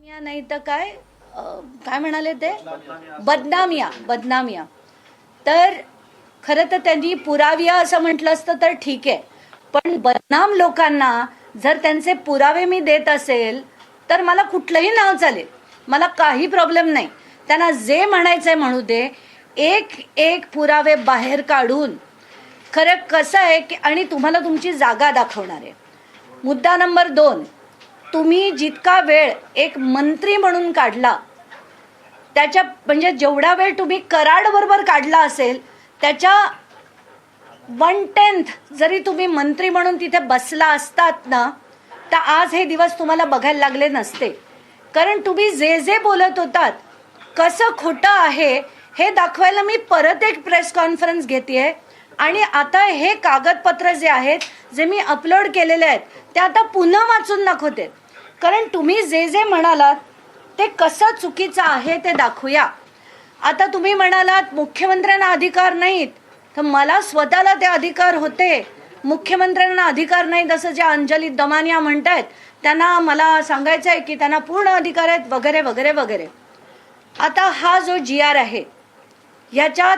या नाही तर काय काय म्हणाले ते बदनामिया. तर खरं तर त्यांनी पुराविया असं म्हटलं असतं तर ठीक आहे, पण बदनाम लोकांना जर त्यांचे पुरावे मी देत असेल तर मला कुठलंही नाव चालेल, मला काही प्रॉब्लेम नाही. त्यांना जे म्हणायचंय म्हणू दे. एक एक पुरावे बाहेर काढून खरं कसं आहे की आणि तुम्हाला तुमची जागा दाखवणार आहे. मुद्दा नंबर 2, तुम्ही जितका वेळ एक मंत्री म्हणून काढला त्याच्या म्हणजे जेवढा वेळ तुम्ही कराड बरोबर काढला असेल त्याच्या 1/10 जरी तुम्ही मंत्री म्हणून तिथे बसला असतात ना तर आज हे दिवस तुम्हाला बघायला लागले नसते. कारण तुम्ही जे जे बोलत होतात कसं खोटं आहे हे दाखवायला मी परत एक प्रेस कॉन्फरन्स घेतेय. आणि आता हे कागदपत्र जे आहेत जे मी अपलोड केलेले आहेत ते आता पुन्हा वाचून दाखवते. कारण तुम्ही जे जे म्हणालात ते कसं चुकीचं आहे ते दाखवूया. आता तुम्ही म्हणालात मुख्यमंत्र्यांना अधिकार नाहीत, तर मला स्वतःला ते अधिकार होते. मुख्यमंत्र्यांना अधिकार नाहीत असं जे अंजली दमानिया म्हणतायत त्यांना मला सांगायचं आहे की त्यांना पूर्ण अधिकार आहेत वगैरे वगैरे वगैरे. आता हा जो GR आहे याच्यात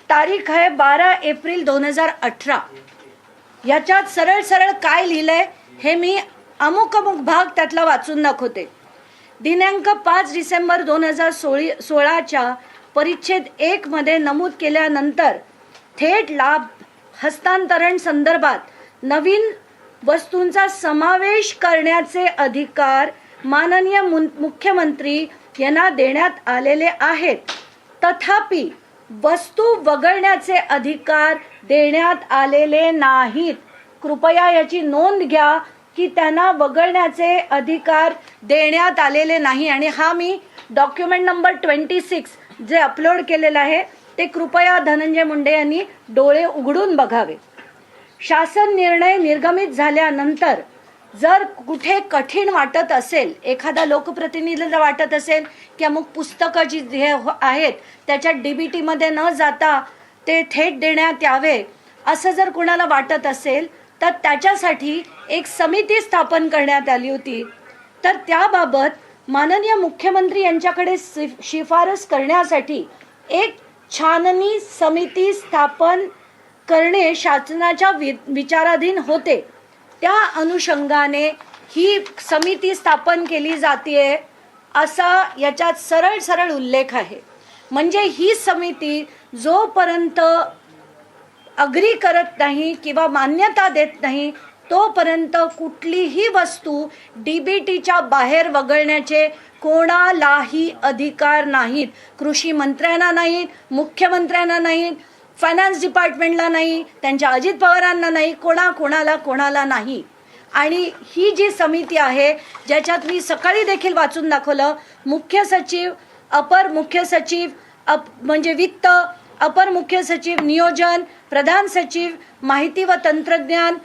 तारीख आहे 12 एप्रिल 2018. याच्यात सरळ सरळ काय लिहिलंय हे मी अमुक भाग त्यातला वाचून दाखवते. दिनांक 5 डिसेंबर 2016च्या परिच्छेद 1 मध्ये नमूद केल्यानंतर थेट लाभ हस्तांतरण संदर्भात नवीन वस्तूंचा समावेश करण्याचे अधिकार माननीय मुख्यमंत्री यांना देण्यात आलेले आहेत. तथापि वस्तू वगळण्याचे अधिकार देण्यात आलेले नाहीत. कृपया याची नोंद घ्या की त्यांना वगळण्याचे अधिकार देण्यात आलेले नाही. आणि हा मी डॉक्युमेंट नंबर 26 जे अपलोड केलेलं आहे ते कृपया धनंजय मुंडे यांनी डोळे उघडून बघावे. शासन निर्णय निर्गमित झाल्यानंतर जर कुठे कठीण वाटत असेल, एखादा लोकप्रतिनिधीला वाटत असेल की अमुक पुस्तकं जी आहेत त्याच्या DBT मध्ये न जाता ते थेट देण्यात यावे असं जर कुणाला वाटत असेल तर त्याच्यासाठी एक समिती स्थापन करण्यात आली होती. तर त्याबाबत माननीय मुख्यमंत्री यांच्याकडे शिफारस करण्यासाठी एक छाननी समिती स्थापन करणे शासनाच्या विचाराधीन होते. त्या अनुषंगाने ही समिती स्थापन केली जाते असा याच्यात सरळ सरळ उल्लेख आहे. म्हणजे ही समिती जोपर्यंत अग्री करत नाही किंवा मान्यता देत नाही तोपर्यंत कुठलीही वस्तू DBTच्या बाहेर वगळण्याचे कोणालाही अधिकार नाहीत. कृषी मंत्र्यांना नाहीत, मुख्यमंत्र्यांना नाहीत, फायनान्स डिपार्टमेंटला नाही, त्यांच्या अजित पवारांना नाही, कोणाला नाही. आणि ही जी समिती आहे ज्याच्यात मी सकाळी देखील वाचून दाखवलं, मुख्य सचिव, अपर मुख्य सचिव म्हणजे वित्त, अपर मुख्य सचिव नियोजन, प्रधान सचिव माहिती व तंत्रज्ञान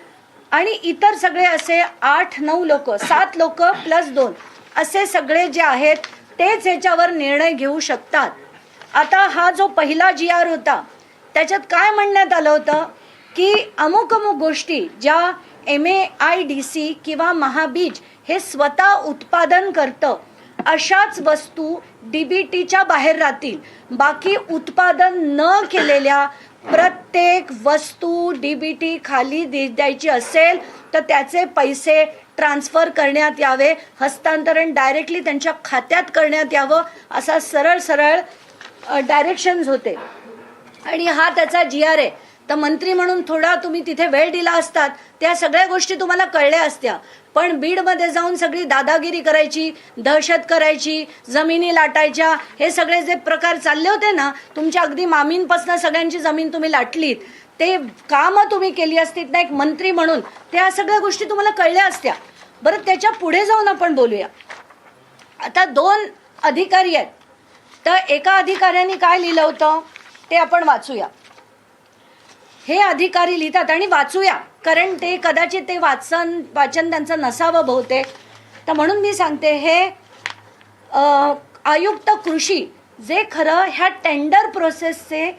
आणि इतर सगळे असे 8-9 लोक, 7 लोक प्लस 2 असे सगळे जे आहेत तेच याच्यावर निर्णय घेऊ शकतात. आता हा जो पहिला GR होता त्याच्यात काय म्हणण्यात आलं होतं की अमुक गोष्टी ज्या MAIDC किंवा महाबीज हे स्वतः उत्पादन करतं अशाच वस्तू DBTच्या बाहेर राहतील. बाकी उत्पादन न केलेल्या प्रत्येक वस्तू DBT खाली द्यायची असेल तर त्याचे पैसे ट्रान्सफर करण्यात यावे, हस्तांतरण डायरेक्टली त्यांच्या खात्यात करण्यात यावं असा सरळ सरळ डायरेक्शन्स होते. आणि हा त्याचा GR आहे. तर मंत्री म्हणून थोडा तुम्ही तिथे वेळ दिला असतात त्या सगळ्या गोष्टी तुम्हाला कळल्या असत्या. पण बीडमध्ये जाऊन सगळी दादागिरी करायची, दहशत करायची, जमिनी लाटायच्या, हे सगळे जे प्रकार चालले होते ना, तुमच्या अगदी मामींपासून सगळ्यांची जमीन तुम्ही लाटलीत, ते कामं तुम्ही केली असतीत ना एक मंत्री म्हणून, त्या सगळ्या गोष्टी तुम्हाला कळल्या असत्या. बरं, त्याच्या पुढे जाऊन आपण बोलूया. आता 2 अधिकारी आहेत. तर एका अधिकाऱ्यांनी काय लिहिलं होतं ते आपण वाचूया. हे अधिकारी लिहितात आणि वाचूया कारण ते कदाचित ते वाचन त्यांचं नसावं बहुतेक. तर म्हणून मी सांगते, हे आयुक्त कृषी जे खरं ह्या टेंडर प्रोसेसचे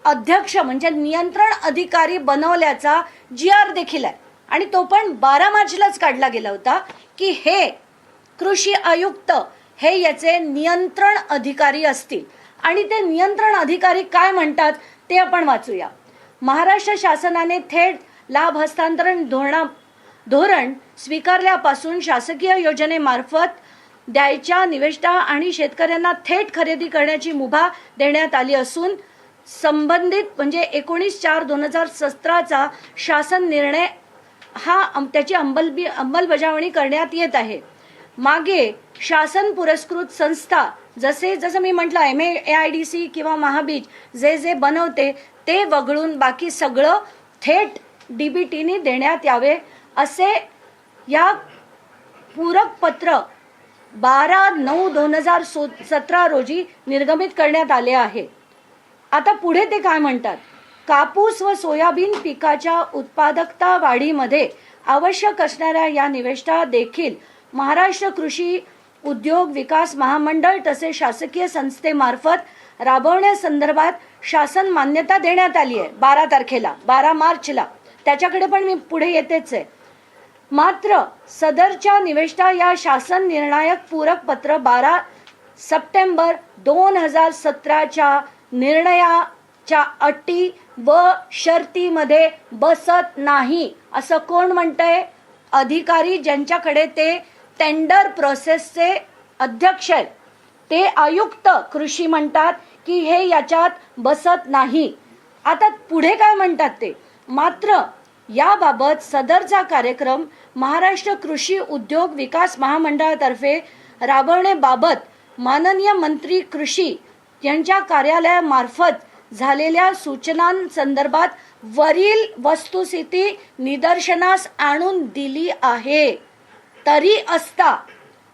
अध्यक्ष म्हणजे नियंत्रण अधिकारी बनवल्याचा GR देखील आहे. आणि तो पण 12 मार्चलाच काढला गेला होता की हे कृषी आयुक्त हे याचे नियंत्रण अधिकारी असतील आणि ते नियंत्रण अधिकारी काय म्हणतात ते आपण वाचूया. महाराष्ट्र शासनाने थेट लाभ हस्तांतरण धोरण स्वीकारल्यापासून शासकीय योजनेमार्फत द्यायच्या निविष्ठा आणि शेतकऱ्यांना थेट खरेदी करण्याची मुभा देण्यात आली असून संबंधित म्हणजे 19/4/2017 शासन निर्णय हा त्याची अंमलबजावणी करण्यात येत आहे. मागे शासन पुरस्कृत संस्था जसं मी म्हटलं MAIDC किंवा महाबीज जे बनवते ते वगळून बाकी सगळं थेट DBTने देण्यात यावे असे या पूरक पत्र 12/9/2017 रोजी निर्गमित करण्यात आले आहे. आता पुढे ते काय म्हणतात, कापूस व सोयाबीन पिकाच्या उत्पादकता वाढीमध्ये आवश्यक असणाऱ्या या निविष्ठा देखील महाराष्ट्र कृषी उद्योग विकास महामंडळ तसेच शासकीय संस्थेमार्फत राबवण्यासंदर्भात शासन मान्यता देण्यात आली आहे 12 मार्चला. त्याच्याकडे पण मी पुढे येतेच आहे. मात्र सदरच्या निविष्ठा या शासन निर्णायक पूरक पत्र 12 सप्टेंबर 2017 निर्णयाच्या अटी व शर्तीमध्ये बसत नाही असं कोण म्हणतंय? अधिकारी ज्यांच्याकडे ते टेंडर प्रोसेसचे अध्यक्ष आहेत ते आयुक्त कृषी म्हणतात की हे याच्यात बसत नाही. आता पुढे काय म्हणतात ते, मात्र याबाबत सदरचा कार्यक्रम महाराष्ट्र कृषी उद्योग विकास महामंडळातर्फे राबवण्याबाबत माननीय मंत्री कृषी यांच्या कार्यालयामार्फत झालेल्या सूचनांसंदर्भात वरील वस्तुस्थिती निदर्शनास आणून दिली आहे. तरी असता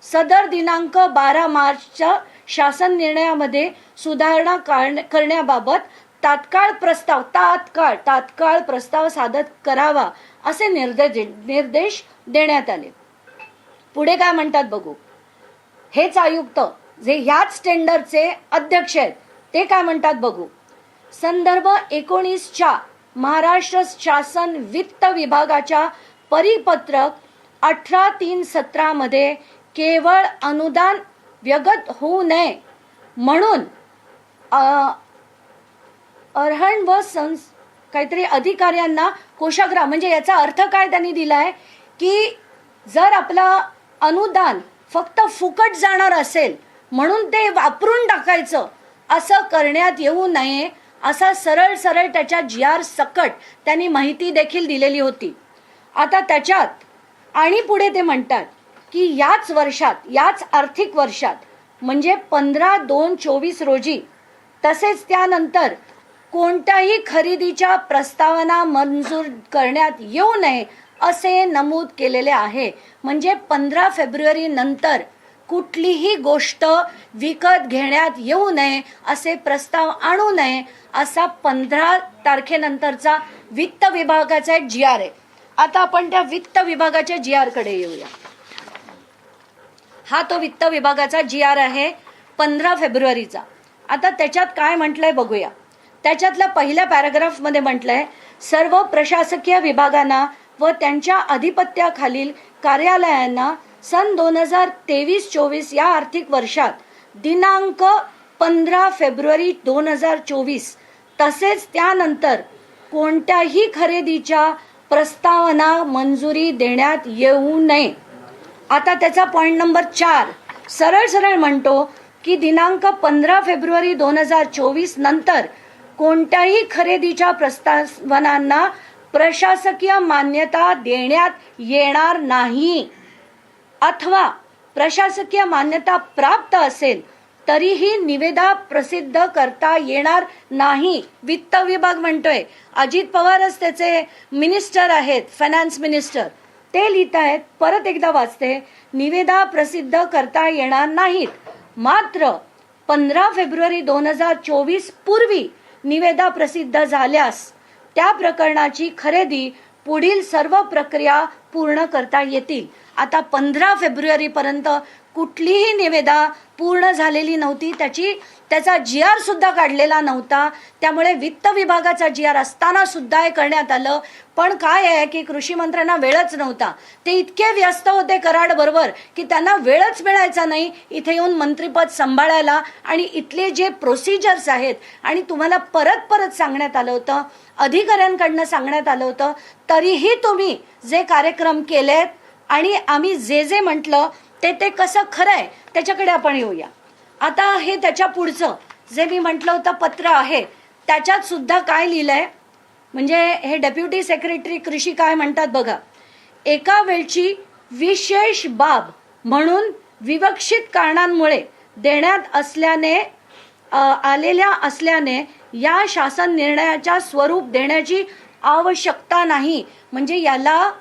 सदर दिनांक 12 मार्चच्या शासन निर्णयामध्ये सुधारणा करण्याबाबत तात्काळ प्रस्ताव सादर करावा असे निर्देश देण्यात आले. पुढे काय म्हणतात बघू. हेच आयुक्त जे ह्याच टेंडरचे अध्यक्ष आहेत ते काय म्हणतात बघू. संदर्भ 19च्या महाराष्ट्र शासन वित्त विभागाच्या परिपत्रक 18/3/17 मध्ये केवळ अनुदान व्यगत होऊ नये म्हणून अर्हण व काहीतरी अधिकाऱ्यांना कोषाग्राम म्हणजे याचा अर्थ काय त्यांनी दिलाय की जर आपला अनुदान फक्त फुकट जाणार असेल म्हणून ते वापरून टाकायचं असं करण्यात येऊ नये असा सरळ त्याच्या GR सकट त्यांनी माहिती देखील दिलेली होती. आता त्याच्यात आणि पुढे ते म्हणतात की याच आर्थिक वर्षात म्हणजे 15/2/24 रोजी तसेच त्यानंतर कोणत्याही खरेदीच्या प्रस्तावना मंजूर करण्यात येऊ नये असे नमूद केलेले आहे. म्हणजे 15 फेब्रुवारी नंतर कुठलीही गोष्ट विकत घेण्यात येऊ नये असे प्रस्ताव आणू नये असा 15 तारखेनंतरचा वित्त विभागाचा एक GR आहे. आता आपण त्या वित्त विभागाच्या GR कडे येऊया. हा तो वित्त विभागाचा GR आहे 15 फेब्रुवारीचा. आता त्याच्यात काय म्हटलंय बघूया. त्याच्यातल्या पहिल्या पॅराग्राफ मध्ये म्हटलंय, सर्व प्रशासकीय विभागांना व त्यांच्या अधिपत्याखालील कार्यालयांना सन 2023-24 या आर्थिक वर्षात दिनांक 15 फेब्रुवारी 2024 तसेच त्यानंतर कोणत्याही खरेदीच्या प्रस्तावना मंजुरी देण्यात येऊ नये. आता त्याचा पॉइंट नंबर 4 सरळ म्हणतो की दिनांक 15 फेब्रुवारी 2024 नंतर कोणत्याही खरेदीच्या प्रस्तावनांना प्रशासकीय मान्यता देण्यात येणार नाही अथवा प्रशासकीय मान्यता प्राप्त असेल तरीही निविदा प्रसिद्ध करता येणार नाही. वित्त विभाग म्हणतोय. अजित पवारच त्याचे मिनिस्टर आहेत, फायनान्स मिनिस्टर. ते लिहित आहेत, परत एकदा वाचते, निविदा प्रसिद्ध करता येणार नाहीत. मात्र 15 फेब्रुवारी 2024 पूर्वी निविदा प्रसिद्ध झाल्यास त्या प्रकरणाची खरेदी पुढील सर्व प्रक्रिया पूर्ण करता येतील. आता 15 फेब्रुवारी पर्यंत कुठलीही निविदा पूर्ण झालेली नव्हती, त्याचा GR सुद्धा काढलेला नव्हता. त्यामुळे वित्त विभागाचा GR असताना सुद्धा हे करण्यात आलं. पण काय आहे की कृषी मंत्र्यांना वेळच नव्हता. ते इतके व्यस्त होते कराड बरोबर की त्यांना वेळच मिळायचा नाही इथे येऊन मंत्रिपद सांभाळायला. आणि इथले जे प्रोसिजर्स आहेत आणि तुम्हाला परत परत सांगण्यात आलं होतं, अधिकाऱ्यांकडनं सांगण्यात आलं होतं, तरीही तुम्ही जे कार्यक्रम केलेत आणि आम्ही जे म्हटलं ते कसं खरं आहे त्याच्याकडे आपण येऊया. आता हे त्याच्या पुढचं जे मी म्हटलं होतं पत्र आहे त्याच्यात सुद्धा काय लिहिलंय म्हणजे हे डेप्युटी सेक्रेटरी कृषी काय म्हणतात बघा. एका वेळची विशेष बाब म्हणून विवक्षित कारणांमुळे देण्यात आलेल्या असल्याने या शासन निर्णयाच्या स्वरूप देण्याची आवश्यकता नाही. म्हणजे याला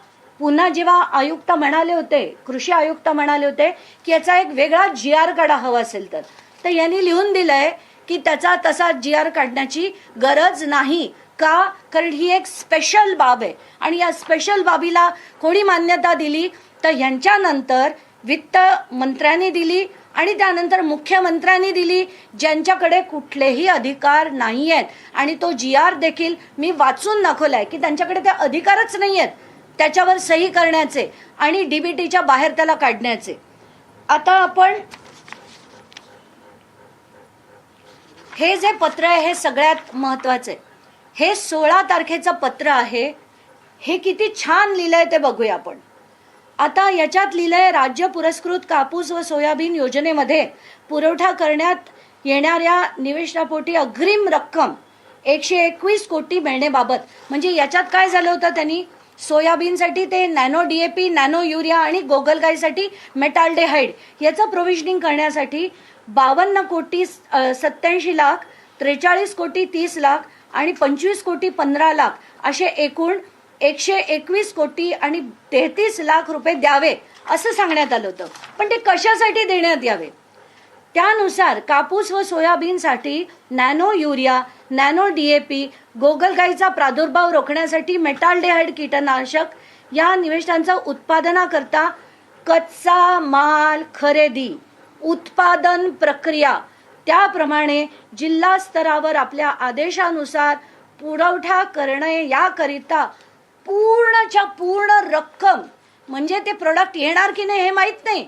पुन्हा जेव्हा आयुक्त म्हणाले होते, कृषी आयुक्त म्हणाले होते की याचा एक वेगळा GR काढा हवा असेल तर यांनी लिहून दिलंय की त्याचा तसा GR काढण्याची गरज नाही. का? कारण ही एक स्पेशल बाब आहे आणि या स्पेशल बाबीला कोणी मान्यता दिली तर यांच्यानंतर वित्त मंत्र्यांनी दिली आणि त्यानंतर मुख्यमंत्र्यांनी दिली, ज्यांच्याकडे कुठलेही अधिकार नाही आहेत. आणि तो GR देखील मी वाचून दाखवलाय की त्यांच्याकडे ते अधिकारच नाही आहेत त्याच्यावर सही करण्याचे आणि DBTच्या बाहेर त्याला काढण्याचे. आता आपण हे जे पत्र आहे हे सगळ्यात महत्वाचं आहे. हे 16 तारखेचं पत्र आहे. हे किती छान लिहिलंय ते बघूया आपण. आता याच्यात लिहिलंय, राज्य पुरस्कृत कापूस व सोयाबीन योजनेमध्ये पुरवठा करण्यात येणाऱ्या निविष्ठापोटी अग्रिम रक्कम 121 कोटी मिळण्याबाबत. म्हणजे याच्यात काय झालं होतं, त्यांनी सोयाबीनसाठी ते नॅनो DAP, नॅनो युरिया आणि गोगलगाईसाठी मेटाल्डेहाइड याचं प्रोव्हिजनिंग करण्यासाठी 52 कोटी 87 लाख, 43 कोटी 30 लाख आणि 25 कोटी 15 लाख असे एकूण 121 कोटी आणि 33 लाख रुपये द्यावे असं सांगण्यात आलं होतं. पण ते कशासाठी देण्यात यावे? त्यानुसार कापूस व सोयाबीनसाठी नॅनो युरिया, नॅनो DAP, गोगलगाईचा प्रादुर्भाव रोखण्यासाठी मेटाल्डेहाइड कीटकनाशक या निविष्ठांचा उत्पादनाकरता कच्चा माल खरेदी, उत्पादन प्रक्रिया त्याप्रमाणे जिल्हा स्तरावर आपल्या आदेशानुसार पुरवठा करणे याकरिता पूर्णच्या पूर्ण रक्कम, म्हणजे ते प्रोडक्ट येणार की नाही हे माहित नाही,